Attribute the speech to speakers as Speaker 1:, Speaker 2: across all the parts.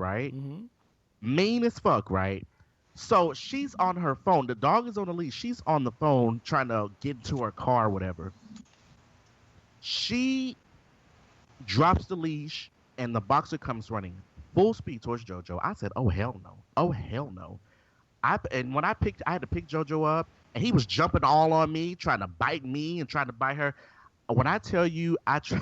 Speaker 1: right?
Speaker 2: Mm-hmm.
Speaker 1: Mean as fuck, right? So she's on her phone. The dog is on the leash. She's on the phone trying to get into her car or whatever. She drops the leash and the boxer comes running full speed towards JoJo. I said, "Oh hell no! Oh hell no!" And when I had to pick JoJo up, and he was jumping all on me, trying to bite me and trying to bite her. When I tell you, I tried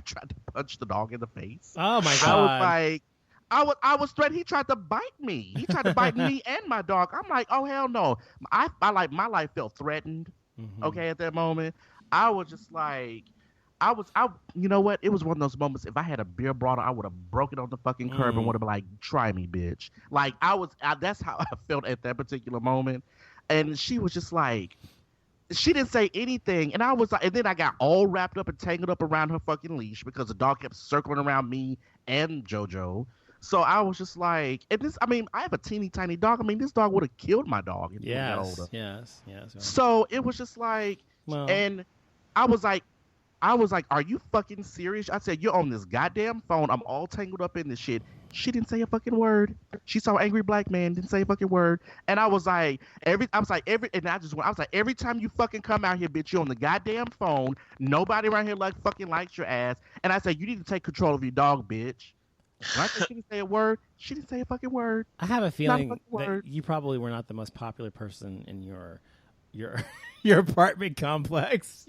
Speaker 1: to punch the dog in the face.
Speaker 2: Oh my
Speaker 1: I was
Speaker 2: God.
Speaker 1: like, I was threatened. He tried to bite me. He tried to bite me and my dog. I'm like, oh hell no! I like my life felt threatened.
Speaker 2: Mm-hmm.
Speaker 1: Okay, at that moment, I was just like, I you know what? It was one of those moments. If I had a beer bottle, I would have broken on the fucking curb and would have been like, "Try me, bitch." Like that's how I felt at that particular moment. And she was just like, she didn't say anything, and I was like, and then I got all wrapped up and tangled up around her fucking leash because the dog kept circling around me and JoJo. So I was just like, and this, I mean, I have a teeny tiny dog. I mean, this dog would have killed my dog if he got older.
Speaker 2: Yes.
Speaker 1: So it was just like,
Speaker 2: Well,
Speaker 1: and I was like, I was like, "Are you fucking serious?" I said, "You're on this goddamn phone. I'm all tangled up in this shit." She didn't say a fucking word. She saw angry black man, didn't say a fucking word. And I was like, every time you fucking come out here, bitch, you're on the goddamn phone. Nobody around here fucking likes your ass. And I said, you need to take control of your dog, bitch. When I said she didn't say a word, she didn't say a fucking word.
Speaker 2: I have a
Speaker 1: Not a
Speaker 2: feeling
Speaker 1: fucking
Speaker 2: that
Speaker 1: word.
Speaker 2: you probably were not the most popular person in your your apartment complex.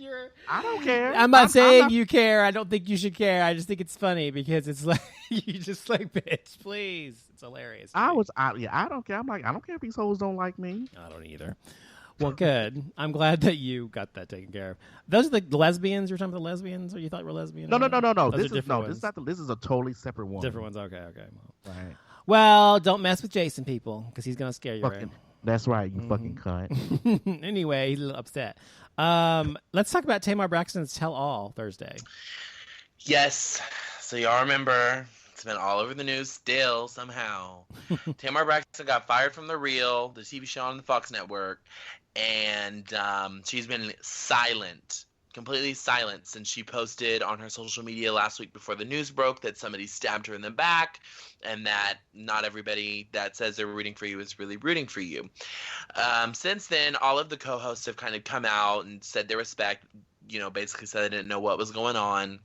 Speaker 1: I don't care.
Speaker 2: I'm not
Speaker 1: I'm
Speaker 2: saying
Speaker 1: not.
Speaker 2: you care. I don't think you should care. I just think it's funny because it's like you just like, bitch, please. It's hilarious. To me.
Speaker 1: I don't care. I'm like, I don't care if these hoes don't like me.
Speaker 2: I don't either. Well, good. I'm glad that you got that taken care of. Those are the lesbians. You're talking about the lesbians, or you thought were lesbian?
Speaker 1: No.
Speaker 2: Those
Speaker 1: This
Speaker 2: are
Speaker 1: is
Speaker 2: different
Speaker 1: this
Speaker 2: ones.
Speaker 1: is not this is a totally separate one.
Speaker 2: Different ones. Okay.
Speaker 1: Right.
Speaker 2: Well, don't mess with Jason, people, because he's gonna scare you.
Speaker 1: Fucking. That's right, you fucking cunt.
Speaker 2: Right? Anyway, he's a little upset. Let's talk about Tamar Braxton's Tell All Thursday.
Speaker 3: Yes. So y'all remember, it's been all over the news still somehow. Tamar Braxton got fired from The Real, the TV show on the Fox network, and she's been silent, completely silent, since she posted on her social media last week before the news broke that somebody stabbed her in the back, and that not everybody that says they're rooting for you is really rooting for you. Since then, all of the co-hosts have kind of come out and said their respect, basically said they didn't know what was going on.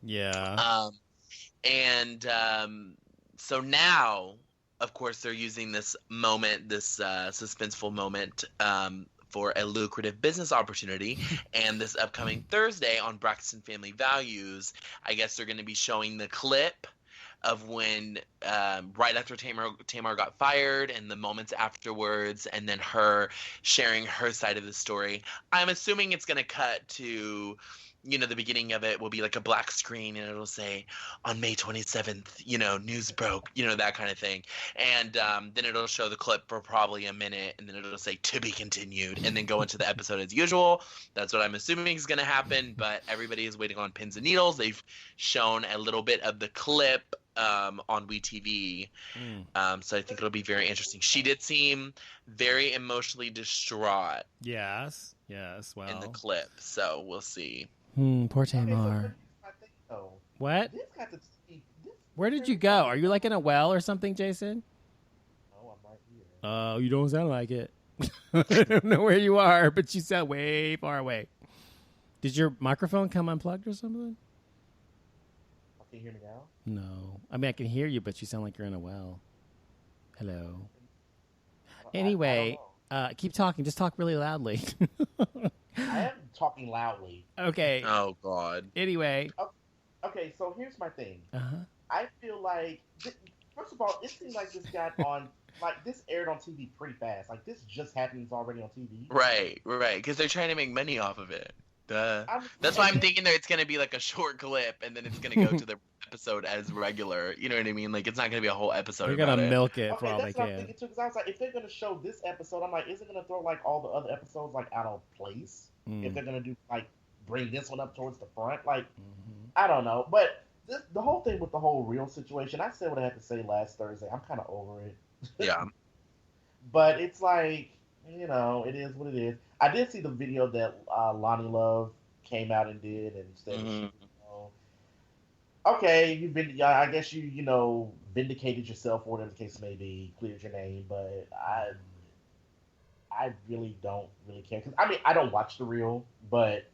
Speaker 2: Yeah.
Speaker 3: So now, of course, they're using this moment, this suspenseful moment, for a lucrative business opportunity. And this upcoming Thursday on Braxton Family Values, I guess they're going to be showing the clip of when right after Tamar got fired and the moments afterwards, and then her sharing her side of the story. I'm assuming it's going to cut to, the beginning of it will be like a black screen and it'll say on May 27th, news broke, that kind of thing. And then it'll show the clip for probably a minute and then it'll say to be continued and then go into the episode as usual. That's what I'm assuming is going to happen, but everybody is waiting on pins and needles. They've shown a little bit of the clip on WeTV. So I think it'll be very interesting. She did seem very emotionally distraught.
Speaker 2: Yes. Well,
Speaker 3: in the clip. So we'll see.
Speaker 2: Poor Tamar. What? Where did you go? Are you like in a well or something, Jason?
Speaker 1: No, I'm right here.
Speaker 2: Oh, you don't sound like it. I don't know where you are, but you sound way far away. Did your microphone come unplugged or something?
Speaker 1: Can you hear me now?
Speaker 2: No. I mean, I can hear you, but you sound like you're in a well. Hello. Anyway, keep talking. Just talk really loudly.
Speaker 1: I am talking loudly.
Speaker 2: Okay.
Speaker 3: Oh, God.
Speaker 2: Anyway.
Speaker 1: Okay, so here's my thing.
Speaker 2: Uh-huh.
Speaker 1: I feel like, first of all, it seems like this got on, like, this aired on TV pretty fast. Like, this just happens already on TV.
Speaker 3: Right. Because they're trying to make money off of it. That's why I'm thinking that it's going to be like a short clip and then it's going to go to the episode as regular. You know what I mean? Like, it's not going to be a whole episode.
Speaker 2: They're going to milk it for
Speaker 1: okay,
Speaker 2: all they
Speaker 1: that's what I'm
Speaker 2: can.
Speaker 1: thinking too, because I was like, if they're going to show this episode, I'm like, is it going to throw, like, all the other episodes, like, out of place? If they're going to do, like, bring this one up towards the front? Like, I don't know. But the whole thing with the whole Real situation, I said what I had to say last Thursday. I'm kind of over it.
Speaker 3: Yeah.
Speaker 1: But it's like, it is what it is. I did see the video that Lonnie Love came out and did, and said, okay, you've been, I guess you vindicated yourself, or whatever the case may be, cleared your name. But I really don't really care. Cause, I mean, I don't watch The Real, but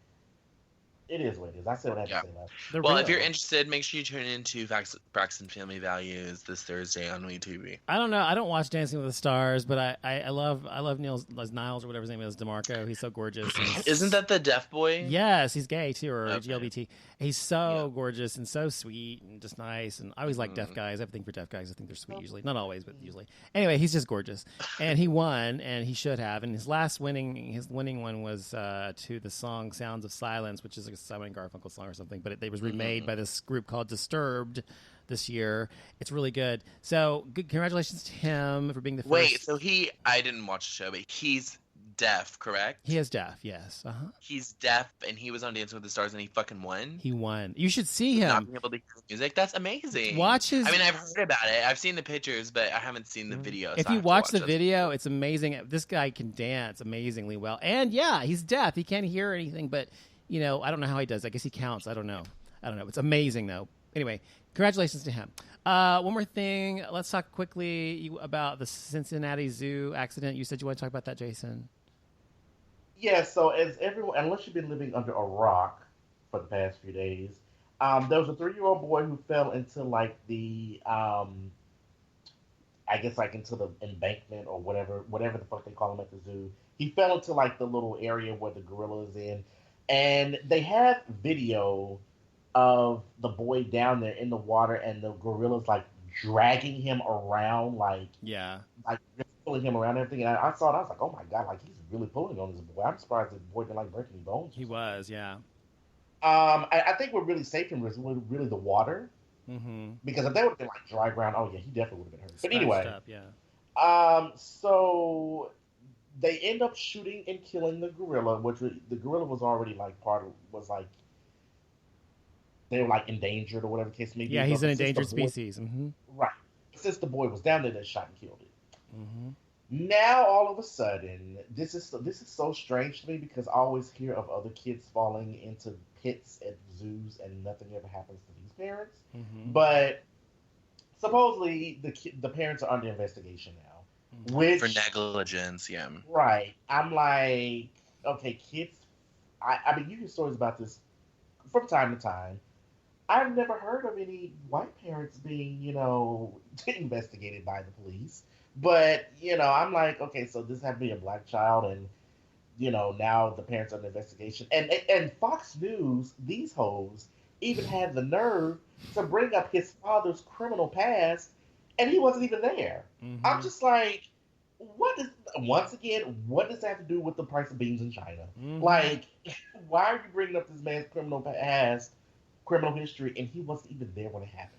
Speaker 1: it is what it is. I said what I had
Speaker 3: Yeah.
Speaker 1: to say last.
Speaker 2: The
Speaker 3: Well,
Speaker 2: real.
Speaker 3: if you're interested, make sure you tune into Braxton Family Values this Thursday on WeTV.
Speaker 2: I don't know. I don't watch Dancing with the Stars, but I love Niles or whatever his name is, DeMarco. He's so gorgeous.
Speaker 3: Isn't that the deaf boy?
Speaker 2: Yes, he's gay too, or
Speaker 3: Okay.
Speaker 2: GLBT. He's so gorgeous and so sweet and just nice. And I always like deaf guys. Everything for deaf guys, I think they're sweet usually. Not always, but usually. Anyway, he's just gorgeous, and he won, and he should have. And his winning one was to the song "Sounds of Silence," which is like a Simon and Garfunkel song or something. But it was remade by this group called Disturbed this year. It's really good. So good, congratulations to him for being the first.
Speaker 3: Wait, so I didn't watch the show, but he's deaf, correct?
Speaker 2: He is deaf, yes.
Speaker 3: He's deaf, and he was on Dancing with the Stars, and he fucking won.
Speaker 2: He won. You should see him.
Speaker 3: Not being able to hear music. That's amazing.
Speaker 2: Watch his.
Speaker 3: I mean, I've heard about it. I've seen the pictures, but I haven't seen the video.
Speaker 2: If
Speaker 3: so I
Speaker 2: you
Speaker 3: have to
Speaker 2: watch the
Speaker 3: it.
Speaker 2: video, it's amazing. This guy can dance amazingly well. And yeah, he's deaf. He can't hear anything, but I don't know how he does. I guess he counts. I don't know. It's amazing though. Anyway, congratulations to him. One more thing. Let's talk quickly about the Cincinnati Zoo accident. You said you want to talk about that, Jason.
Speaker 1: Yeah, so as everyone, unless you've been living under a rock for the past few days, there was a 3-year-old boy who fell into like the, I guess like into the embankment or whatever the fuck they call them at the zoo. He fell into like the little area where the gorilla is in, and they have video of the boy down there in the water, and the gorilla's like dragging him around, like just pulling him around and everything. And I saw it, I was like, oh my god, like he's really pulling on this boy. I'm surprised the boy didn't like break any bones.
Speaker 2: He was, yeah.
Speaker 1: I think what really saved him was really the water.
Speaker 2: Mm-hmm.
Speaker 1: Because if they would have been like dry ground, oh yeah, he definitely would have been hurt. But anyway,
Speaker 2: up, yeah.
Speaker 1: So they end up shooting and killing the gorilla, the gorilla was already like they were like endangered or whatever the case may be.
Speaker 2: Yeah, he's an endangered species. Mm-hmm.
Speaker 1: Right. Since the boy was down there, they shot and killed it.
Speaker 2: Mm-hmm.
Speaker 1: Now all of a sudden, this is so strange to me because I always hear of other kids falling into pits at zoos and nothing ever happens to these parents.
Speaker 2: Mm-hmm.
Speaker 1: But supposedly the parents are under investigation now, which
Speaker 3: for negligence. Yeah.
Speaker 1: Right. I'm like, okay, kids. I mean, you hear stories about this from time to time. I've never heard of any white parents being, investigated by the police. But, I'm like, okay, so this had to be a black child, and, now the parents are under investigation. And Fox News, these hoes, even had the nerve to bring up his father's criminal past, and he wasn't even there.
Speaker 2: Mm-hmm.
Speaker 1: I'm just like, what does that have to do with the price of beans in China?
Speaker 2: Mm-hmm.
Speaker 1: Like, why are you bringing up this man's criminal past, criminal history, and he wasn't even there when it happened?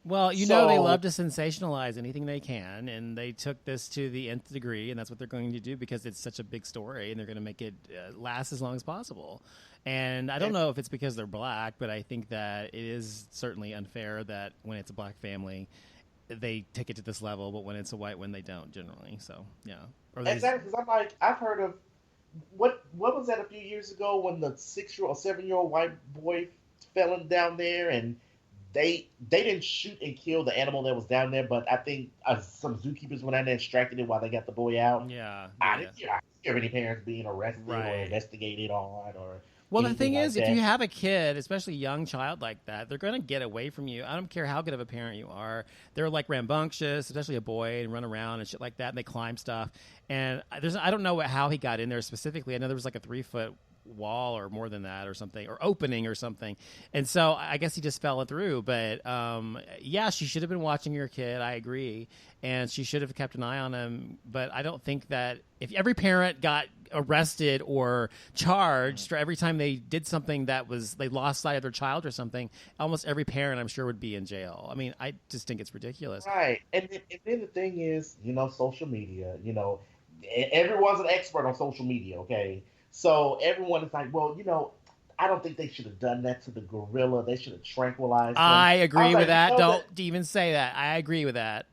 Speaker 2: Well, they love to sensationalize anything they can, and they took this to the nth degree, and that's what they're going to do because it's such a big story, and they're going to make it last as long as possible. And I don't know if it's because they're black, but I think that it is certainly unfair that when it's a black family, they take it to this level, but when it's a white one, they don't generally. So, yeah.
Speaker 1: Exactly, because I'm like, I've heard of, what was that a few years ago when the 6-year-old, 7-year-old white boy fell down there, and they didn't shoot and kill the animal that was down there, but I think some zookeepers went out there and extracted it while they got the boy out.
Speaker 2: Yeah.
Speaker 1: I didn't hear any parents being arrested or investigated on or.
Speaker 2: Well, the thing
Speaker 1: like
Speaker 2: is, if you have a kid, especially a young child like that, they're going to get away from you. I don't care how good of a parent you are. They're like rambunctious, especially a boy, and run around and shit like that, and they climb stuff. And I don't know how he got in there specifically. I know there was like a 3-foot wall or more than that or something, or opening or something. And so I guess he just fell through. But yeah, she should have been watching your kid. I agree. And she should have kept an eye on him. But I don't think that if every parent got arrested or charged for every time they did something that was they lost sight of their child or something, almost every parent I'm sure would be in jail. I mean, I just think it's ridiculous.
Speaker 1: Right. And then the thing is, social media, everyone's an expert on social media, okay? So everyone is like, well, I don't think they should have done that to the gorilla. They should have tranquilized him.
Speaker 2: I agree with that. Don't even say that. I agree with that.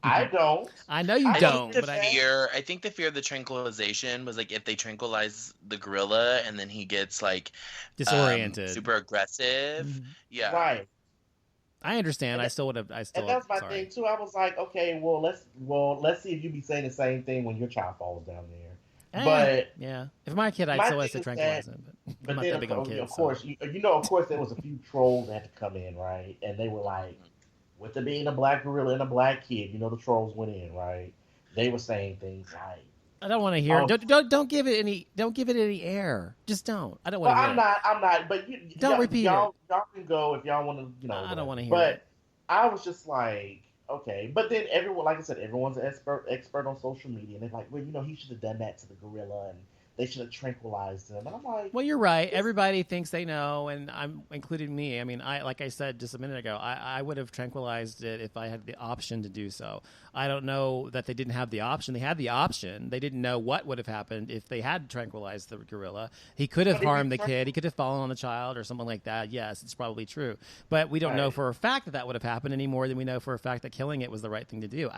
Speaker 1: I don't.
Speaker 2: I know you don't. But
Speaker 3: I think the fear of the tranquilization was like if they tranquilize the gorilla and then he gets like
Speaker 2: disoriented,
Speaker 3: super aggressive.
Speaker 2: Mm-hmm.
Speaker 3: Yeah.
Speaker 1: Right.
Speaker 2: I understand. I still would have.
Speaker 1: And that's my thing too. I was like, okay, let's see if you be saying the same thing when your child falls down there. But
Speaker 2: yeah, if my kid, I'd still have to tranquilize him. But I'm not that big on kids.
Speaker 1: Of course, of course, there was a few trolls that had to come in, right? And they were like, with it being a black gorilla and a black kid, the trolls went in, right? They were saying things like,
Speaker 2: I don't want to hear. Don't give it any air. Just don't. I don't want to hear.
Speaker 1: I'm not. But
Speaker 2: don't repeat
Speaker 1: y'all can go if y'all want to.
Speaker 2: I don't want to hear.
Speaker 1: But I was just like, okay. But then everyone, like I said, everyone's an expert on social media, and they're like, well, he should have done that to the gorilla, and they should have tranquilized him. And I'm like,
Speaker 2: well, you're right. Everybody thinks they know, and I'm including me. I mean, like I said just a minute ago, I would have tranquilized it if I had the option to do so. I don't know that they didn't have the option. They had the option. They didn't know what would have happened if they had tranquilized the gorilla. He could have harmed the kid. He could have fallen on the child or something like that. Yes, it's probably true. But we don't know for a fact that would have happened any more than we know for a fact that killing it was the right thing to do.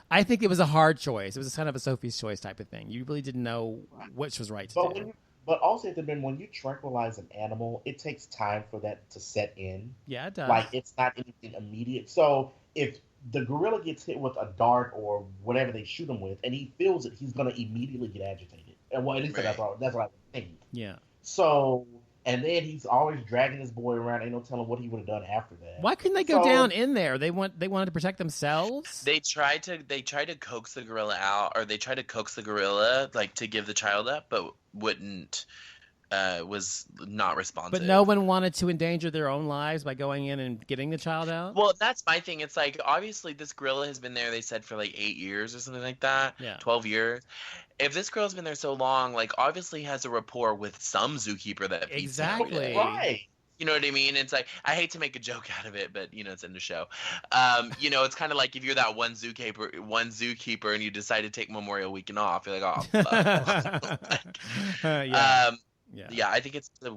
Speaker 2: I think it was a hard choice. It was kind of a Sophie's choice type of thing. You really didn't know which was right to do.
Speaker 1: But also, when you tranquilize an animal, it takes time for that to set in.
Speaker 2: Yeah, it does.
Speaker 1: Like, it's not anything immediate. So if the gorilla gets hit with a dart or whatever they shoot him with, and he feels it, he's going to immediately get agitated. And at least that's what I would think.
Speaker 2: Yeah.
Speaker 1: So, and then he's always dragging his boy around. Ain't no telling what he would have done after that.
Speaker 2: Why couldn't they go down in there? They wanted to protect themselves.
Speaker 3: They tried to coax the gorilla out, or they tried to coax the gorilla to give the child up, but was not responsive.
Speaker 2: But no one wanted to endanger their own lives by going in and getting the child out?
Speaker 3: Well, that's my thing. It's like, obviously this gorilla has been there, they said, for 8 years or something like that.
Speaker 2: Yeah.
Speaker 3: 12 years. If this gorilla's been there so long, obviously has a rapport with some zookeeper that feeds him.
Speaker 2: Exactly.
Speaker 1: Right.
Speaker 3: You know what I mean? It's like, I hate to make a joke out of it, but it's in the show. It's kind of like if you're that one zookeeper and you decide to take Memorial Weekend off, you're like, oh, fuck. Yeah, I think it's a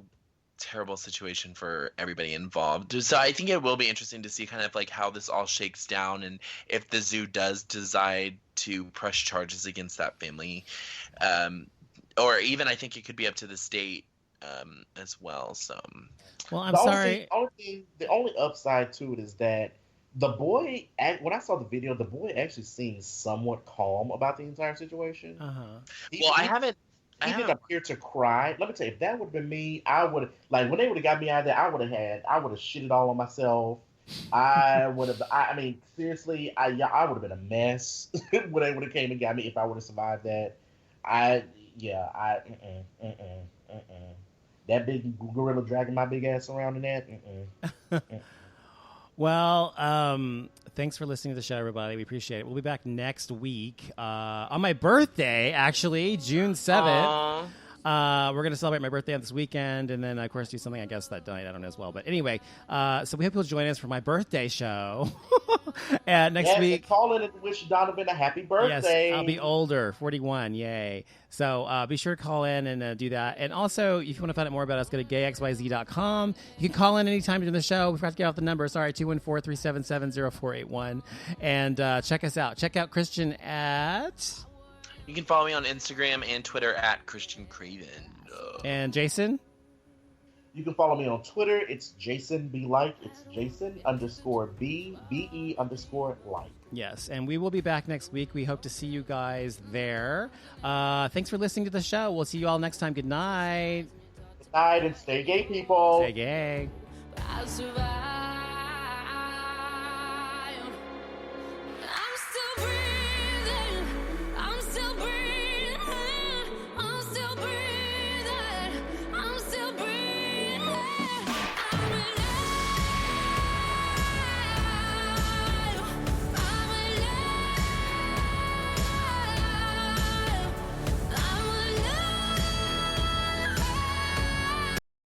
Speaker 3: terrible situation for everybody involved. So I think it will be interesting to see kind of how this all shakes down, and if the zoo does decide to press charges against that family, or even I think it could be up to the state as well. So,
Speaker 2: well, I'm sorry.
Speaker 1: The only upside to it is that the boy, when I saw the video, the boy actually seems somewhat calm about the entire situation. He didn't appear to cry. Let me tell you, if that would have been me, I would have, when they would have got me out of there, I would have shit it all on myself. Seriously, I would have been a mess when they would have came and got me if I would have survived that. That big gorilla dragging my big ass around in that.
Speaker 2: Well, thanks for listening to the show, everybody. We appreciate it. We'll be back next week on my birthday, actually, June 7th. We're going to celebrate my birthday on this weekend, and then, of course, do something, I guess, that night. I don't know as well. But anyway, so we hope you'll join us for my birthday show next week.
Speaker 1: Call in and wish Donovan a happy birthday.
Speaker 2: Yes, I'll be older, 41. Yay. So be sure to call in and do that. And also, if you want to find out more about us, go to GAYXYZ.com. You can call in anytime during the show. We forgot to get off the number. Sorry, 214-377-0481. And check us out. Check out Christian at...
Speaker 3: You can follow me on Instagram and Twitter at Christian Craven.
Speaker 2: And Jason?
Speaker 1: You can follow me on Twitter. It's Jason B. Like. It's Jason_B_E_like.
Speaker 2: Yes, and we will be back next week. We hope to see you guys there. Thanks for listening to the show. We'll see you all next time. Good night.
Speaker 1: Good night, and stay gay, people.
Speaker 2: Stay gay.
Speaker 4: I survived.